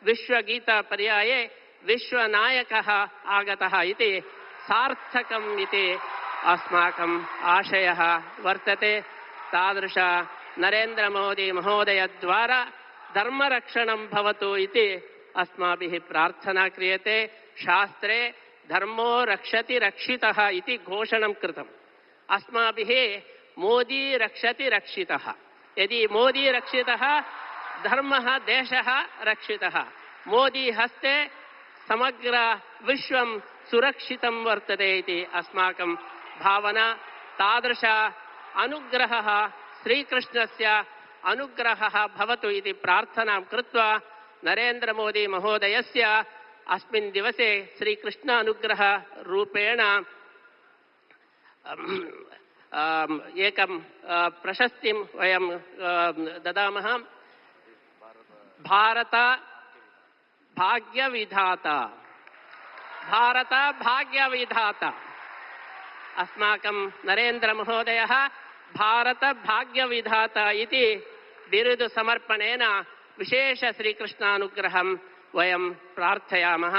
विश्वगीतापर्याये विश्वनायकः आगतः इति सार्थकम् इति अस्माकम् आशयः वर्तते। तादृश नरेन्द्रमोदी महोदयद्वारा धर्मरक्षणं भवतु इति अस्माभिः प्रार्थना क्रियते। शास्त्रे धर्मो रक्षति रक्षितः इति घोषणं कृतम्। अस्माभिः मोदी रक्षति रक्षितः। यदि मोदी रक्षितः धर्मः देशः रक्षितः। मोदी हस्ते समग्र विश्वं सुरक्षितं वर्तते इति अस्माकं भावना। तादृश अनुग्रहः श्रीकृष्णस्य अनुग्रहः भवतु इति प्रार्थनां कृत्वा नरेन्द्रमोदी महोदयस्य अस्मिन् दिवसे श्रीकृष्ण अनुग्रह रूपेण एकं प्रशस्तिं वयं ददामः। भारत भाग्यविधाता, भारत भाग्यविधाता। अस्माकं नरेन्द्रमहोदयः भारत भाग्यविधाता इति बिरुदु समर्पणेन विशेष श्रीकृष्णानुग्रहं वयं प्रार्थयामः।